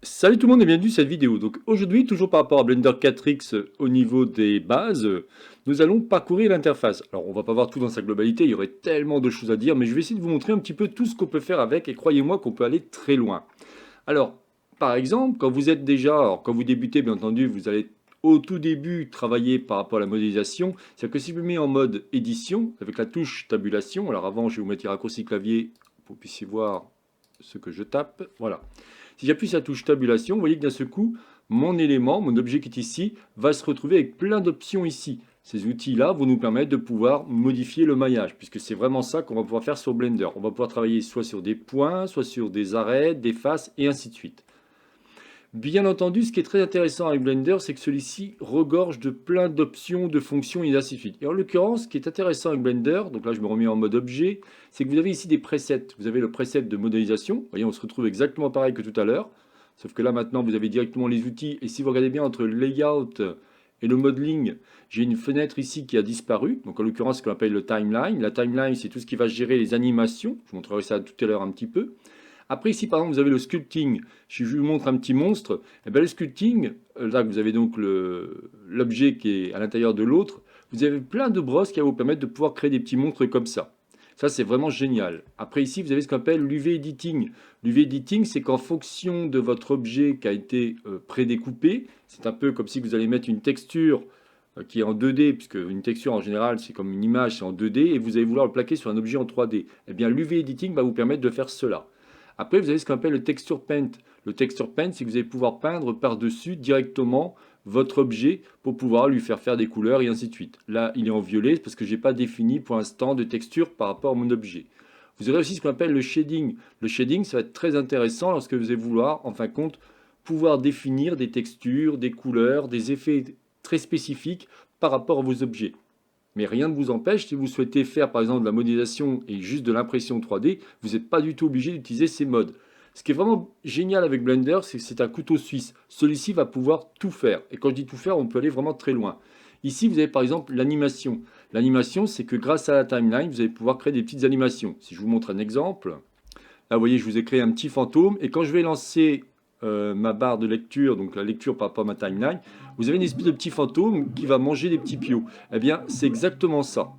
Salut tout le monde et bienvenue dans cette vidéo. Donc aujourd'hui, toujours par rapport à Blender 4X au niveau des bases, nous allons parcourir l'interface. Alors on va pas voir tout dans sa globalité, il y aurait tellement de choses à dire, mais je vais essayer de vous montrer un petit peu tout ce qu'on peut faire avec et croyez-moi qu'on peut aller très loin. Alors, par exemple, quand vous êtes déjà, alors quand vous débutez bien entendu, vous allez au tout début travailler par rapport à la modélisation. C'est-à-dire que si je me mets en mode édition, avec la touche tabulation, alors avant je vais vous mettre les raccourcis clavier pour que vous puissiez voir ce que je tape, voilà. Si j'appuie sur la touche tabulation, vous voyez que d'un seul coup, mon élément, mon objet qui est ici, va se retrouver avec plein d'options ici. Ces outils-là vont nous permettre de pouvoir modifier le maillage, puisque c'est vraiment ça qu'on va pouvoir faire sur Blender. On va pouvoir travailler soit sur des points, soit sur des arêtes, des faces, et ainsi de suite. Bien entendu, ce qui est très intéressant avec Blender, c'est que celui-ci regorge de plein d'options, de fonctions et ainsi de suite. Et en l'occurrence, ce qui est intéressant avec Blender, donc là je me remets en mode objet, c'est que vous avez ici des presets. Vous avez le preset de modélisation. Vous voyez, on se retrouve exactement pareil que tout à l'heure. Sauf que là maintenant, vous avez directement les outils. Et si vous regardez bien entre le layout et le modeling, j'ai une fenêtre ici qui a disparu. Donc en l'occurrence, ce qu'on appelle le timeline. La timeline, c'est tout ce qui va gérer les animations. Je vous montrerai ça tout à l'heure un petit peu. Après ici par exemple vous avez le sculpting. Si je vous montre un petit monstre, eh bien, le sculpting, là vous avez donc l'objet qui est à l'intérieur de l'autre, vous avez plein de brosses qui vont vous permettre de pouvoir créer des petits monstres comme ça. Ça c'est vraiment génial. Après ici vous avez ce qu'on appelle l'UV editing. L'UV editing c'est qu'en fonction de votre objet qui a été prédécoupé, c'est un peu comme si vous allez mettre une texture qui est en 2D, puisque une texture en général c'est comme une image, c'est en 2D, et vous allez vouloir le plaquer sur un objet en 3D. Eh bien l'UV editing va vous permettre de faire cela. Après, vous avez ce qu'on appelle le texture paint. Le texture paint, c'est que vous allez pouvoir peindre par-dessus directement votre objet pour pouvoir lui faire des couleurs et ainsi de suite. Là, il est en violet parce que je n'ai pas défini pour l'instant de texture par rapport à mon objet. Vous aurez aussi ce qu'on appelle le shading. Le shading, ça va être très intéressant lorsque vous allez vouloir, en fin de compte, pouvoir définir des textures, des couleurs, des effets très spécifiques par rapport à vos objets. Mais rien ne vous empêche, si vous souhaitez faire par exemple de la modélisation et juste de l'impression 3D, vous n'êtes pas du tout obligé d'utiliser ces modes. Ce qui est vraiment génial avec Blender, c'est que c'est un couteau suisse. Celui-ci va pouvoir tout faire. Et quand je dis tout faire, on peut aller vraiment très loin. Ici, vous avez par exemple l'animation. L'animation, c'est que grâce à la timeline, vous allez pouvoir créer des petites animations. Si je vous montre un exemple, là, vous voyez, je vous ai créé un petit fantôme. Et quand je vais lancer ma barre de lecture, donc la lecture par rapport à ma timeline, vous avez une espèce de petit fantôme qui va manger des petits piots. Eh bien, c'est exactement ça.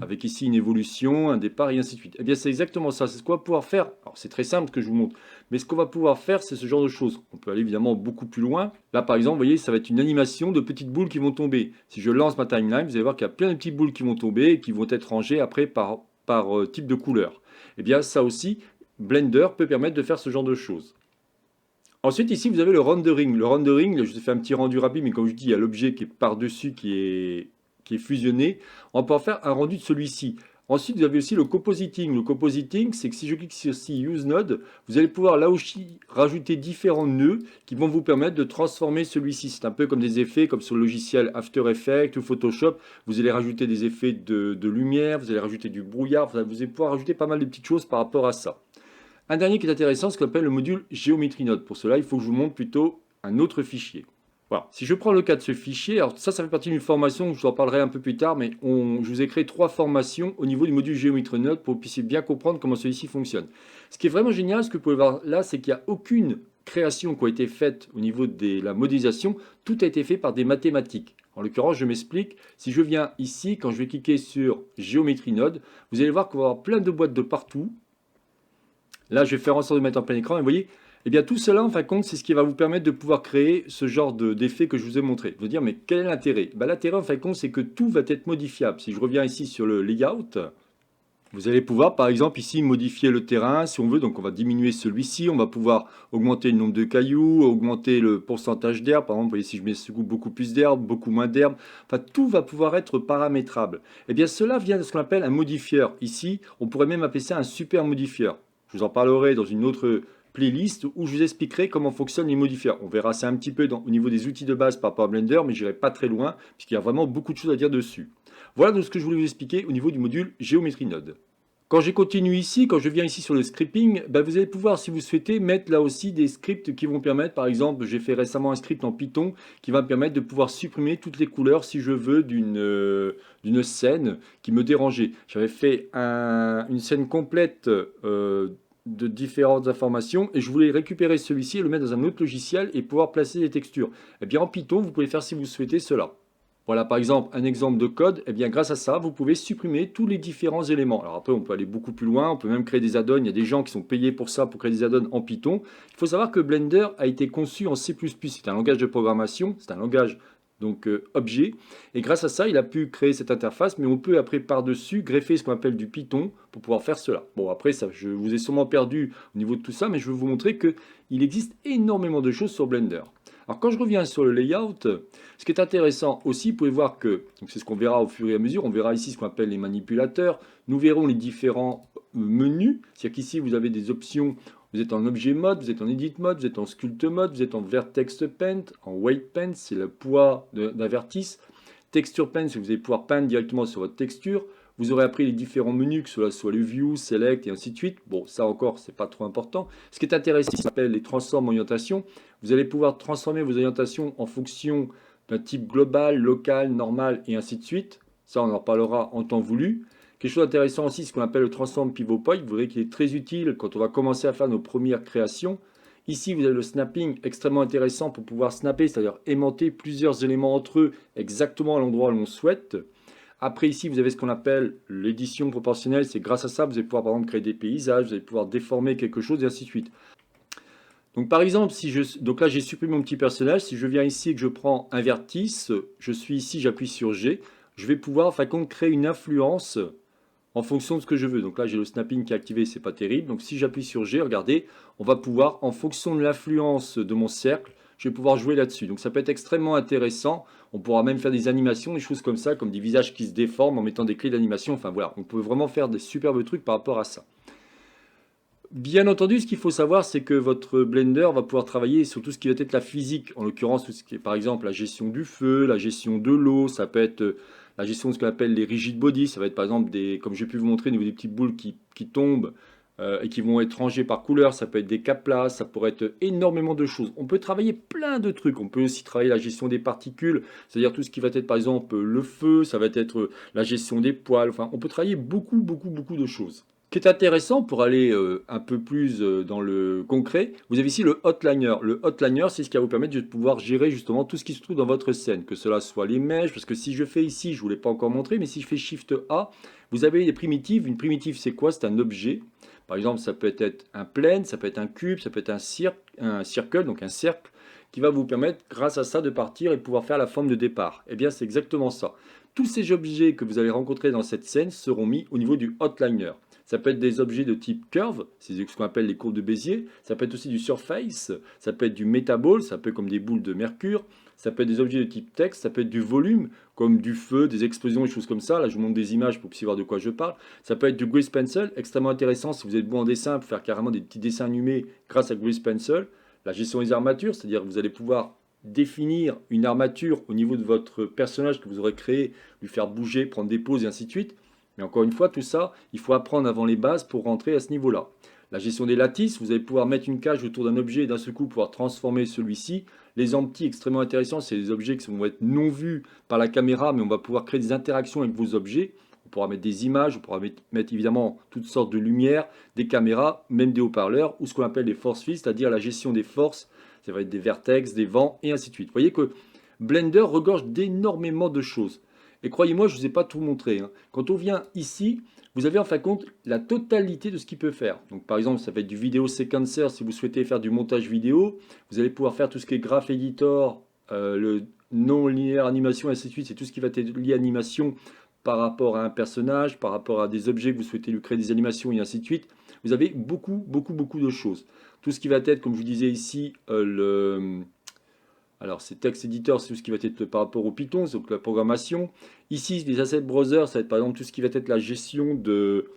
Avec ici une évolution, un départ et ainsi de suite. Eh bien, c'est exactement ça. C'est ce qu'on va pouvoir faire. Alors, c'est très simple ce que je vous montre. Mais ce qu'on va pouvoir faire, c'est ce genre de choses. On peut aller évidemment beaucoup plus loin. Là, par exemple, vous voyez, ça va être une animation de petites boules qui vont tomber. Si je lance ma timeline, vous allez voir qu'il y a plein de petites boules qui vont tomber et qui vont être rangées après par type de couleur. Eh bien, ça aussi, Blender peut permettre de faire ce genre de choses. Ensuite, ici, vous avez le rendering. Le rendering, je vous ai fait un petit rendu rapide, mais comme je dis, il y a l'objet qui est par-dessus, qui est fusionné. On peut en faire un rendu de celui-ci. Ensuite, vous avez aussi le compositing. Le compositing, c'est que si je clique sur ici Use Node, vous allez pouvoir là aussi rajouter différents nœuds qui vont vous permettre de transformer celui-ci. C'est un peu comme des effets, comme sur le logiciel After Effects ou Photoshop. Vous allez rajouter des effets de lumière, vous allez rajouter du brouillard, vous allez pouvoir rajouter pas mal de petites choses par rapport à ça. Un dernier qui est intéressant, c'est ce qu'on appelle le module Geometry Node. Pour cela, il faut que je vous montre plutôt un autre fichier. Voilà. Si je prends le cas de ce fichier, alors ça fait partie d'une formation, je vous en parlerai un peu plus tard, mais je vous ai créé 3 formations au niveau du module Geometry Node pour que vous puissiez bien comprendre comment celui-ci fonctionne. Ce qui est vraiment génial, ce que vous pouvez voir là, c'est qu'il n'y a aucune création qui a été faite au niveau de la modélisation, tout a été fait par des mathématiques. En l'occurrence, je m'explique, si je viens ici, quand je vais cliquer sur Geometry Node, vous allez voir qu'on va avoir plein de boîtes de partout. Là, je vais faire en sorte de mettre en plein écran. Et vous voyez, eh bien, tout cela, en fin de compte, c'est ce qui va vous permettre de pouvoir créer ce genre d'effet que je vous ai montré. Vous dire, mais quel est l'intérêt? L'intérêt, en fin de compte, c'est que tout va être modifiable. Si je reviens ici sur le layout, vous allez pouvoir, par exemple, ici, modifier le terrain, si on veut. Donc, on va diminuer celui-ci. On va pouvoir augmenter le nombre de cailloux, augmenter le pourcentage d'herbe. Par exemple, vous voyez, si je mets beaucoup plus d'herbe, beaucoup moins d'herbe. Enfin, tout va pouvoir être paramétrable. Eh bien, cela vient de ce qu'on appelle un modifieur. Ici, on pourrait même appeler ça un super modifieur. Je vous en parlerai dans une autre playlist où je vous expliquerai comment fonctionnent les modifieurs. On verra ça un petit peu au niveau des outils de base par rapport à Blender, mais je n'irai pas très loin, puisqu'il y a vraiment beaucoup de choses à dire dessus. Voilà donc ce que je voulais vous expliquer au niveau du module Geometry Node. Quand je continue ici, quand je viens ici sur le scripting, vous allez pouvoir, si vous souhaitez, mettre là aussi des scripts qui vont permettre, par exemple, j'ai fait récemment un script en Python qui va me permettre de pouvoir supprimer toutes les couleurs si je veux d'une scène qui me dérangeait. J'avais fait une scène complète de différentes informations et je voulais récupérer celui-ci et le mettre dans un autre logiciel et pouvoir placer les textures. Eh bien, en Python, vous pouvez faire si vous souhaitez cela. Voilà, par exemple, un exemple de code. Eh bien, grâce à ça, vous pouvez supprimer tous les différents éléments. Alors après, on peut aller beaucoup plus loin. On peut même créer des add-ons. Il y a des gens qui sont payés pour ça, pour créer des add-ons en Python. Il faut savoir que Blender a été conçu en C++. C'est un langage de programmation. C'est un langage donc objet. Et grâce à ça, il a pu créer cette interface. Mais on peut après par-dessus greffer ce qu'on appelle du Python pour pouvoir faire cela. Bon, après, ça, je vous ai sûrement perdu au niveau de tout ça, mais je vais vous montrer qu'il existe énormément de choses sur Blender. Alors quand je reviens sur le layout, ce qui est intéressant aussi, vous pouvez voir que, c'est ce qu'on verra au fur et à mesure, on verra ici ce qu'on appelle les manipulateurs, nous verrons les différents menus, c'est-à-dire qu'ici vous avez des options, vous êtes en objet mode, vous êtes en edit mode, vous êtes en sculpt mode, vous êtes en vertex paint, en weight paint, c'est le poids d'un vertice, texture paint, c'est que vous allez pouvoir peindre directement sur votre texture. Vous aurez appris les différents menus, que cela soit le view, select et ainsi de suite. Bon, ça encore, c'est pas trop important. Ce qui est intéressant, ça s'appelle les transforms orientation. Vous allez pouvoir transformer vos orientations en fonction d'un type global, local, normal et ainsi de suite. Ça, on en reparlera en temps voulu. Quelque chose d'intéressant aussi, ce qu'on appelle le transform pivot point. Vous verrez qu'il est très utile quand on va commencer à faire nos premières créations. Ici, vous avez le snapping extrêmement intéressant pour pouvoir snapper, c'est-à-dire aimanter plusieurs éléments entre eux exactement à l'endroit où l'on souhaite. Après ici, vous avez ce qu'on appelle l'édition proportionnelle. C'est grâce à ça, vous allez pouvoir par exemple créer des paysages, vous allez pouvoir déformer quelque chose et ainsi de suite. Donc par exemple, donc là j'ai supprimé mon petit personnage. Si je viens ici et que je prends un vertice, je suis ici, j'appuie sur G, je vais pouvoir en fin de compte créer une influence en fonction de ce que je veux. Donc là j'ai le snapping qui est activé, c'est pas terrible. Donc si j'appuie sur G, regardez, on va pouvoir, en fonction de l'influence de mon cercle, je vais pouvoir jouer là-dessus. Donc ça peut être extrêmement intéressant. On pourra même faire des animations, des choses comme ça, comme des visages qui se déforment en mettant des clés d'animation. Enfin voilà, on peut vraiment faire des superbes trucs par rapport à ça. Bien entendu, ce qu'il faut savoir, c'est que votre Blender va pouvoir travailler sur tout ce qui va être la physique. En l'occurrence, tout ce qui est par exemple la gestion du feu, la gestion de l'eau, ça peut être la gestion de ce qu'on appelle les rigid bodies. Ça va être par exemple des, comme j'ai pu vous montrer, au niveau des petites boules qui tombent et qui vont être rangées par couleur. Ça peut être des caplas, ça pourrait être énormément de choses. On peut travailler plein de trucs. On peut aussi travailler la gestion des particules, c'est-à-dire tout ce qui va être par exemple le feu, ça va être la gestion des poils. Enfin, on peut travailler beaucoup de choses. Ce qui est intéressant pour aller un peu plus dans le concret, vous avez ici le hotliner. Le hotliner, c'est ce qui va vous permettre de pouvoir gérer justement tout ce qui se trouve dans votre scène, que cela soit les mèches, parce que si je fais ici, je ne vous l'ai pas encore montré, mais si je fais Shift A, vous avez des primitives. Une primitive, c'est quoi? C'est un objet. Par exemple, ça peut être un plane, ça peut être un cube, ça peut être un circle, donc un cercle, qui va vous permettre, grâce à ça, de partir et pouvoir faire la forme de départ. Eh bien, c'est exactement ça. Tous ces objets que vous allez rencontrer dans cette scène seront mis au niveau du hotliner. Ça peut être des objets de type curve, c'est ce qu'on appelle les courbes de Bézier. Ça peut être aussi du surface, ça peut être du metaball, ça peut être comme des boules de mercure. Ça peut être des objets de type texte, ça peut être du volume, comme du feu, des explosions, des choses comme ça. Là, je vous montre des images pour que vous puissiez voir de quoi je parle. Ça peut être du Grease Pencil, extrêmement intéressant si vous êtes bon en dessin, pour faire carrément des petits dessins animés grâce à Grease Pencil. La gestion des armatures, c'est-à-dire que vous allez pouvoir définir une armature au niveau de votre personnage que vous aurez créé, lui faire bouger, prendre des pauses et ainsi de suite. Mais encore une fois, tout ça, il faut apprendre avant les bases pour rentrer à ce niveau-là. La gestion des lattices, vous allez pouvoir mettre une cage autour d'un objet et d'un seul coup pouvoir transformer celui-ci. Les empties, extrêmement intéressants, c'est des objets qui vont être non vus par la caméra, mais on va pouvoir créer des interactions avec vos objets. On pourra mettre des images, on pourra mettre évidemment toutes sortes de lumières, des caméras, même des haut-parleurs, ou ce qu'on appelle les force fields, c'est-à-dire la gestion des forces. Ça va être des vertex, des vents, et ainsi de suite. Vous voyez que Blender regorge d'énormément de choses. Et croyez-moi, je ne vous ai pas tout montré. Quand on vient ici, vous avez en fin de compte la totalité de ce qu'il peut faire. Donc par exemple, ça va être du vidéo sequencer si vous souhaitez faire du montage vidéo. Vous allez pouvoir faire tout ce qui est graph editor, le non-linéaire animation, et ainsi de suite. C'est tout ce qui va être lié à animation par rapport à un personnage, par rapport à des objets que vous souhaitez lui créer des animations, et ainsi de suite. Vous avez beaucoup de choses. Tout ce qui va être, comme je vous disais ici, alors, c'est Text Editor, c'est tout ce qui va être par rapport au Python, donc la programmation. Ici, les Asset Browser, ça va être par exemple tout ce qui va être la gestion de...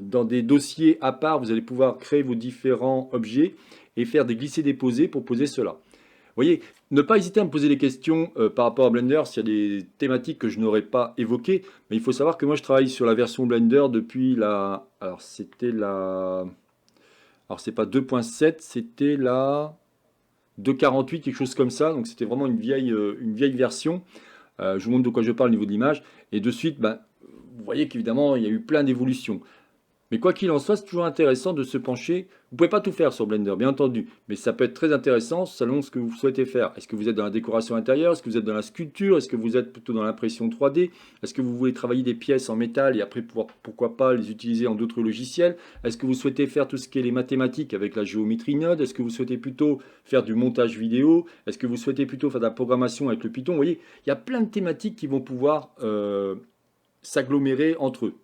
dans des dossiers à part, vous allez pouvoir créer vos différents objets et faire des glisser-déposer pour poser cela. Vous voyez, ne pas hésiter à me poser des questions par rapport à Blender s'il y a des thématiques que je n'aurais pas évoquées. Mais il faut savoir que moi, je travaille sur la version Blender depuis la... Alors, c'était la... Alors, c'est pas 2.7, c'était la... 2.48, quelque chose comme ça, donc c'était vraiment une vieille version. Je vous montre de quoi je parle au niveau de l'image, et de suite, vous voyez qu'évidemment, il y a eu plein d'évolutions. Mais quoi qu'il en soit, c'est toujours intéressant de se pencher. Vous pouvez pas tout faire sur Blender, bien entendu, mais ça peut être très intéressant selon ce que vous souhaitez faire. Est-ce que vous êtes dans la décoration intérieure? Est-ce que vous êtes dans la sculpture? Est-ce que vous êtes plutôt dans l'impression 3D? Est-ce que vous voulez travailler des pièces en métal et après pouvoir, pourquoi pas, les utiliser en d'autres logiciels? Est-ce que vous souhaitez faire tout ce qui est les mathématiques avec la géométrie node? Est-ce que vous souhaitez plutôt faire du montage vidéo? Est-ce que vous souhaitez plutôt faire de la programmation avec le Python? Vous voyez, il y a plein de thématiques qui vont pouvoir s'agglomérer entre eux.